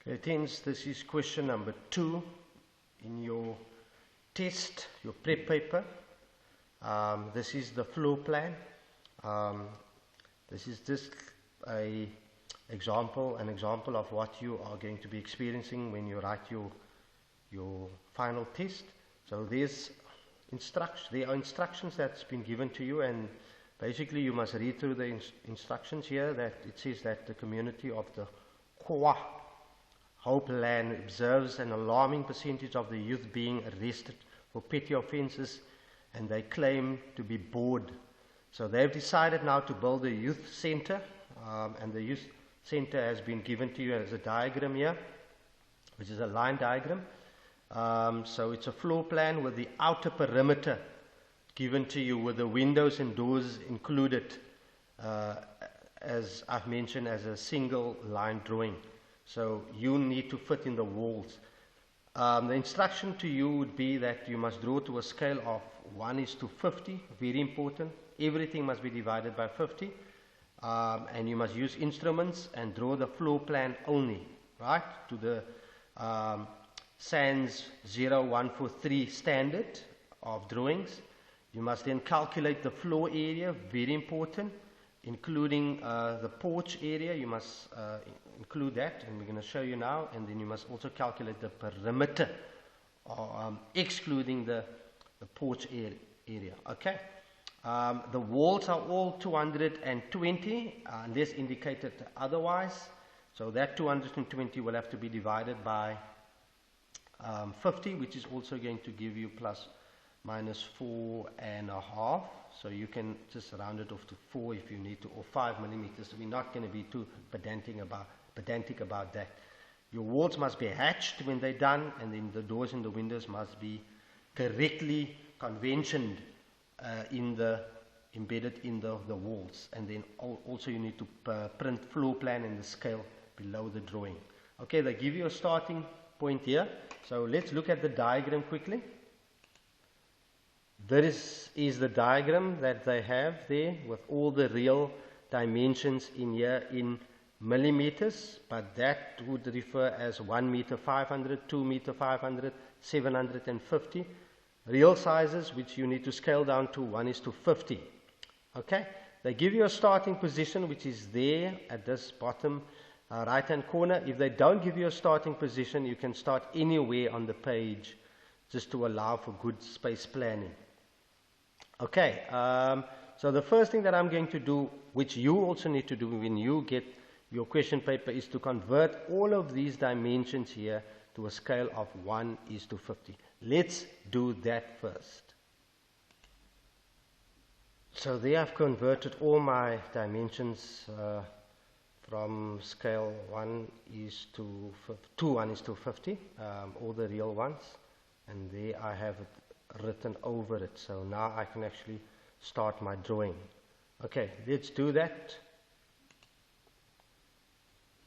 Okay, teens, this is question number 2 in your test, your prep paper. This is the floor plan. This is just an example of what you are going to be experiencing when you write your final test. So there are instructions that's been given to you, and basically you must read through the instructions here. That it says that the community of the Kwa Hopeland observes an alarming percentage of the youth being arrested for petty offences, and they claim to be bored. So they've decided now to build a youth centre, and the youth centre has been given to you as a diagram here, which is a line diagram. So it's a floor plan with the outer perimeter given to you with the windows and doors included, as I've mentioned, as a single line drawing. So you need to fit in the walls. The instruction to you would be that you must draw to a scale of 1:50, very important. Everything must be divided by 50, and you must use instruments and draw the floor plan only, right, to the SANS 0143 standard of drawings. You must then calculate the floor area, very important, including the porch area. You must include that, and we're going to show you now. And then you must also calculate the perimeter, excluding the porch area. Okay. The walls are all 220 unless indicated otherwise. So that 220 will have to be divided by 50, which is also going to give you plus minus 4.5. So you can just round it off to 4 if you need to, or 5 millimeters. So we're not going to be too pedantic about that. Your walls must be hatched when they're done, and then the doors and the windows must be correctly conventioned embedded in the walls. And then also you need to print floor plan and the scale below the drawing. Okay, they give you a starting point here. So let's look at the diagram quickly. This is the diagram that they have there with all the real dimensions in here in millimeters, but that would refer as 1 meter 500, 2 meter 500, 750. Real sizes which you need to scale down to 1:50. Okay, they give you a starting position which is there at this bottom right hand corner. If they don't give you a starting position, you can start anywhere on the page just to allow for good space planning. Okay, so the first thing that I'm going to do, which you also need to do when you get your question paper, is to convert all of these dimensions here to a scale of 1:50. Let's do that first. So there I've converted all my dimensions from scale 1:50, all the real ones, and there I have it written over it. So now I can actually start my drawing. Okay, let's do that.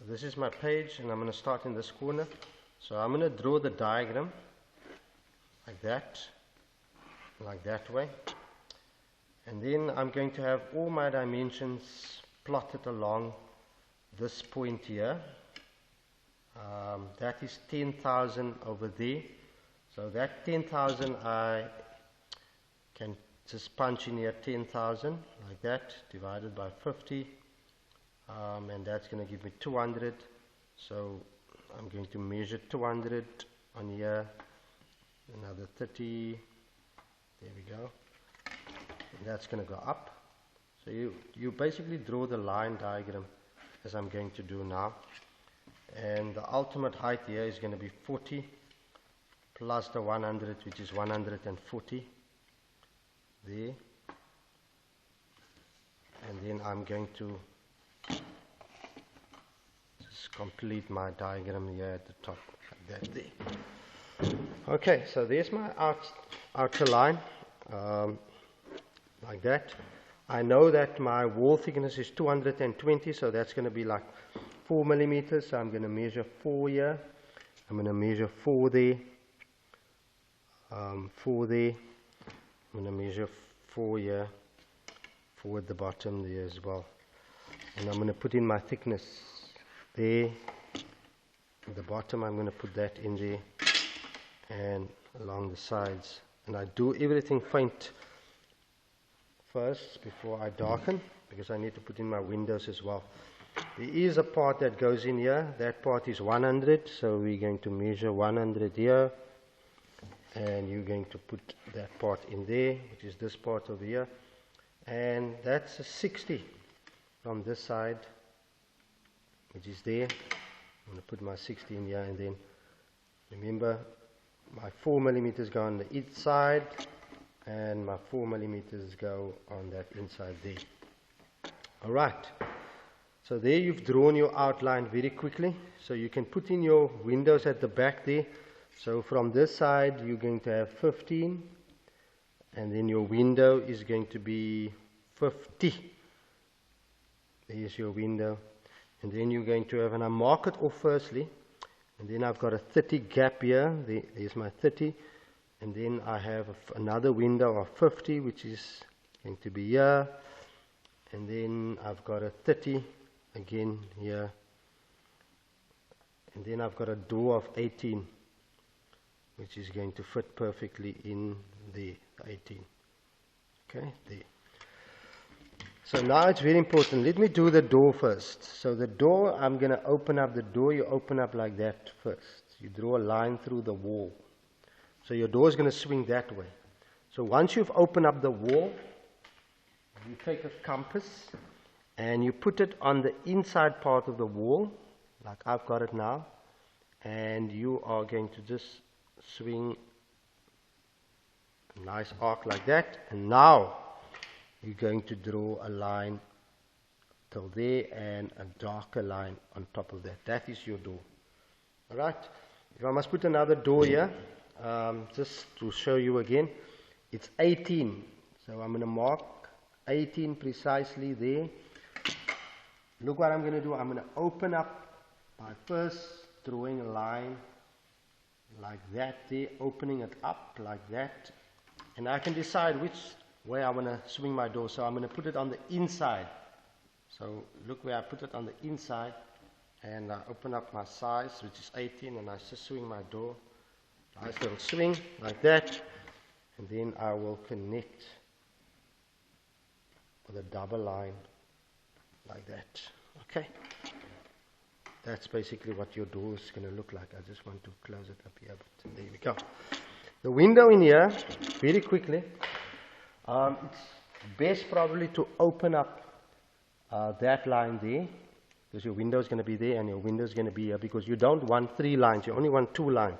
This is my page, and I'm going to start in this corner. So I'm going to draw the diagram like that way, and then I'm going to have all my dimensions plotted along this point here. That is 10,000 over there. So that 10,000 I can just punch in here 10,000 like that, divided by 50, and that's going to give me 200. So I'm going to measure 200 on here, another 30, there we go, and that's going to go up. So you basically draw the line diagram as I'm going to do now, and the ultimate height here is going to be 40 plus the 100, which is 140 there, and then I'm going to just complete my diagram here at the top like that there. Okay, so there's my outer line, like that. I know that my wall thickness is 220, so that's going to be like 4 millimeters. So I'm going to measure 4 here. I'm going to measure 4 there. 4 there. I'm going to measure 4 here. 4 at the bottom there as well. And I'm going to put in my thickness there At the bottom I'm going to put that in there, and along the sides. And I do everything faint first before I darken, because I need to put in my windows as well. There is a part that goes in here. That part is 100, so we're going to measure 100 here, and you're going to put that part in there, which is this part over here, and that's a 60 from this side, which is there. I'm going to put my 60 in here, and then remember my 4 millimeters go on the inside, and my 4 millimeters go on that inside there. Alright, so there you've drawn your outline very quickly. So you can put in your windows at the back there. So from this side you're going to have 15, and then your window is going to be 50. There's your window, and then you're going to have, and I mark it off firstly, and then I've got a 30 gap here. There's my 30, and then I have another window of 50, which is going to be here, and then I've got a 30 again here, and then I've got a door of 18, which is going to fit perfectly in the 18. Okay, there. So now it's very important. Let me do the door first. So the door, I'm going to open up the door. You open up like that first. You draw a line through the wall. So your door is going to swing that way. So once you've opened up the wall, you take a compass and you put it on the inside part of the wall, like I've got it now, and you are going to just swing a nice arc like that, and now you're going to draw a line till there and a darker line on top of that. That is your door. Alright, if I must put another door here, just to show you again, it's 18, so I'm going to mark 18 precisely there. Look what I'm going to do. I'm going to open up by first drawing a line like that there, opening it up like that, and I can decide which way I want to swing my door. So I'm going to put it on the inside. So look where I put it on the inside, and I open up my size, which is 18, and I just swing my door. Nice little swing like that, and then I will connect with a double line like that. Okay, that's basically what your door is going to look like. I just want to close it up here, but there we go. The window in here, very quickly, it's best probably to open up that line there, because your window is going to be there and your window is going to be here, because you don't want 3 lines, you only want 2 lines.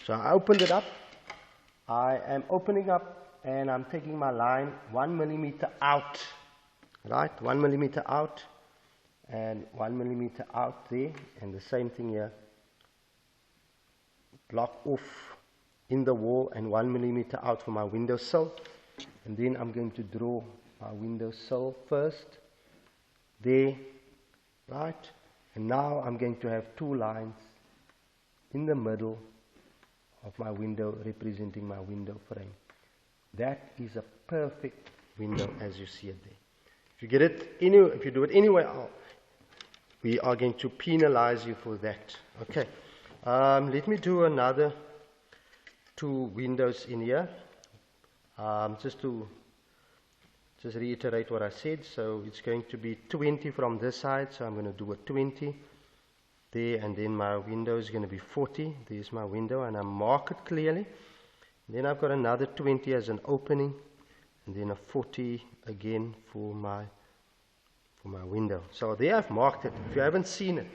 So I opened it up. I am opening up and I'm taking my line 1 millimeter out, right? 1 millimeter out and 1 millimeter out there, and the same thing here. Block off in the wall and 1 millimeter out for my window sill, and then I'm going to draw my window sill first there, right? And now I'm going to have 2 lines in the middle of my window representing my window frame. That is a perfect window as you see it there. If you get it if you do it anywhere else, we are going to penalize you for that. Okay, let me do another 2 windows in here, just to reiterate what I said. So it's going to be 20 from this side, so I'm going to do a 20 there, and then my window is going to be 40. There's my window, and I mark it clearly. Then I've got another 20 as an opening, and then a 40 again for my window. So there I've marked it. If you haven't seen it,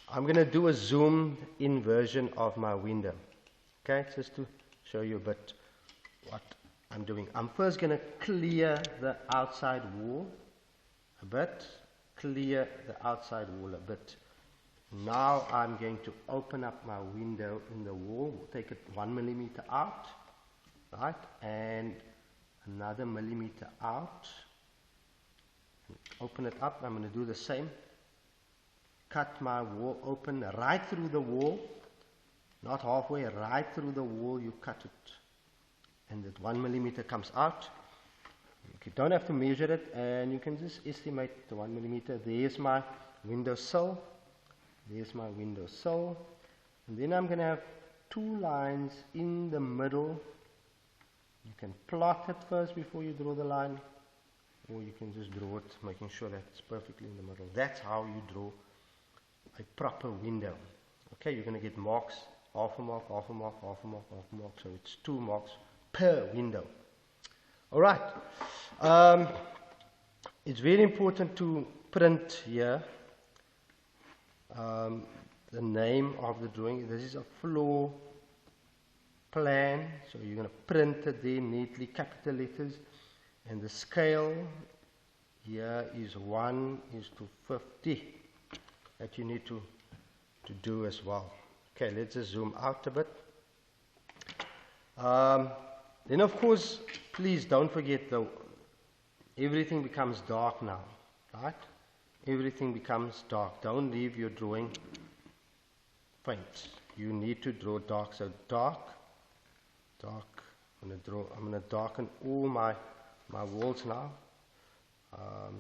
I'm going to do a zoomed in version of my window. Okay, just to show you a bit what I'm doing. I'm first going to clear the outside wall a bit, clear the outside wall a bit. Now I'm going to open up my window in the wall, take it 1 millimeter out, right, and another millimeter out. Open it up. I'm going to do the same. Cut my wall open right through the wall, not halfway, right through the wall. You cut it, and that 1 millimeter comes out. You don't have to measure it, and you can just estimate the 1 millimeter. There's my window sill. There's my window sill, And then I'm going to have 2 lines in the middle. You can plot it first before you draw the line, or you can just draw it, making sure that it's perfectly in the middle. That's how you draw a proper window. Okay, you're going to get marks, half a mark, half a mark, half a mark, half a mark. So it's 2 marks per window. Alright. It's very important to print here the name of the drawing. This is a floor plan, so you're going to print it there neatly, capital letters, and the scale here is 1:50 that you need to do as well. Okay, let's just zoom out a bit. Then of course, please don't forget though, everything becomes dark now, right? Everything becomes dark. Don't leave your drawing faint. You need to draw dark. So dark. I'm going to darken all my walls now,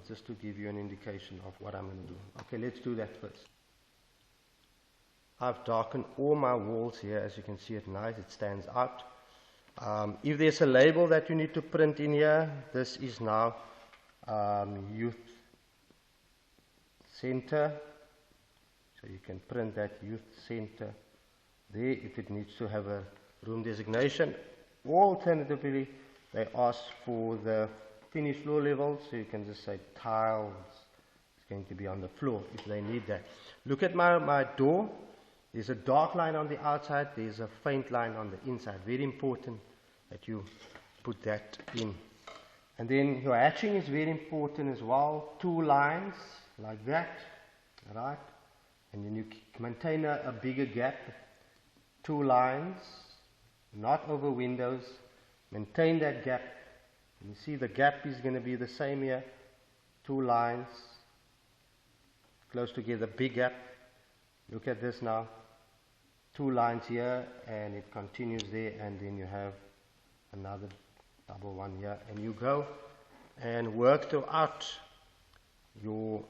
just to give you an indication of what I'm going to do. Okay, let's do that first. I've darkened all my walls here. As you can see, it nice. It stands out. If there's a label that you need to print in here, this is now youth center, so you can print that youth center there if it needs to have a room designation. Alternatively, they ask for the finished floor level, so you can just say tiles. It's going to be on the floor if they need that. Look at my door. There's a dark line on the outside, there's a faint line on the inside. Very important that you put that in. And then your hatching is very important as well. 2 lines like that, right? And then you maintain a bigger gap. 2 lines, not over windows. Maintain that gap. You see the gap is going to be the same here. 2 lines, close together, big gap. Look at this now. 2 lines here, and it continues there, and then you have another double one here, and you go and work throughout your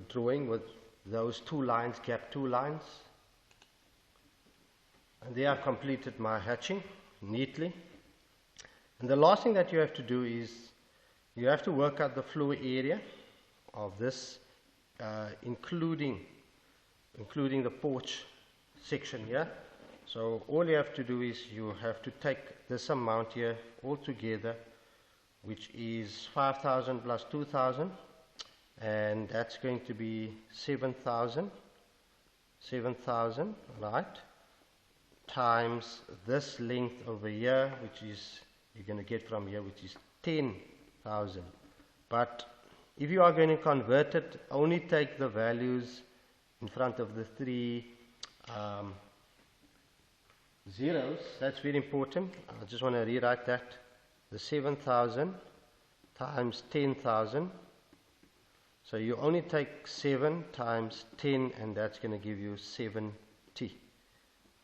drawing with those 2 lines, gap 2 lines. And there I've completed my hatching neatly. And the last thing that you have to do is you have to work out the floor area of this, including the porch section here. So all you have to do is you have to take this amount here all together, which is 5,000 plus 2,000, and that's going to be 7,000, right, times this length over here, which is you're going to get from here, which is 10,000. But if you are going to convert it, only take the values in front of the 3 zeros. That's very important. I just want to rewrite that. The 7,000 times 10,000. So you only take 7 times 10, and that's going to give you 70.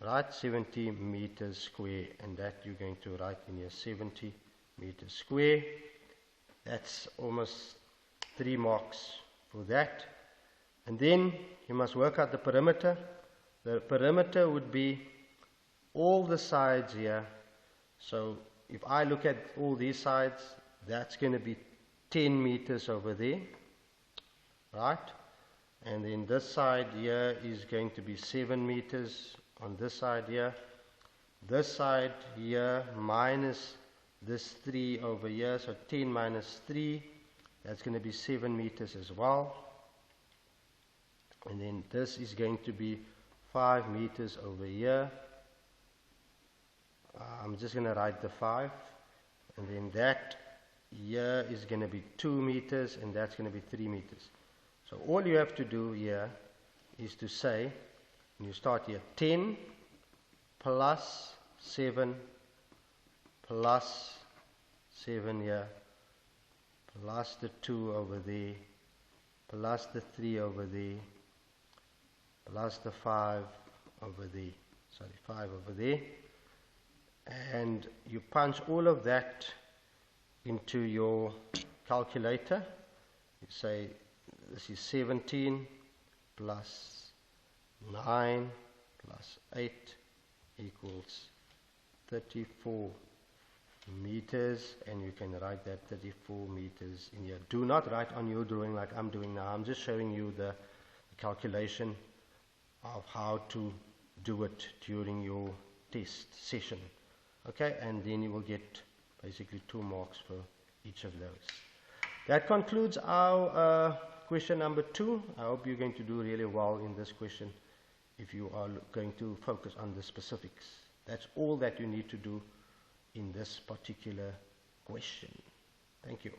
Right, 70 meters square, and that you're going to write in here, 70 meters square. That's almost 3 marks for that. And then you must work out the perimeter. The perimeter would be all the sides here. So if I look at all these sides, that's going to be 10 meters over there, right? And then this side here is going to be 7 meters on this side here. This side here minus this 3 over here, so 10 minus 3, that's going to be 7 meters as well. And then this is going to be 5 meters over here. I'm just going to write the 5, and then that here is going to be 2 meters, and that's going to be 3 meters. So all you have to do here is to say, when you start here, 10 plus 7 plus 7 here, plus the 2 over there, plus the 3 over there, plus the 5 over there, 5 over there, and you punch all of that into your calculator. You say this is 17 plus 9 plus 8 equals 34 meters, and you can write that 34 meters in here. Do not write on your drawing like I'm doing now. I'm just showing you the calculation of how to do it during your test session. Okay, and then you will get basically 2 marks for each of those. That concludes our question number 2. I hope you're going to do really well in this question if you are going to focus on the specifics. That's all that you need to do in this particular question. Thank you.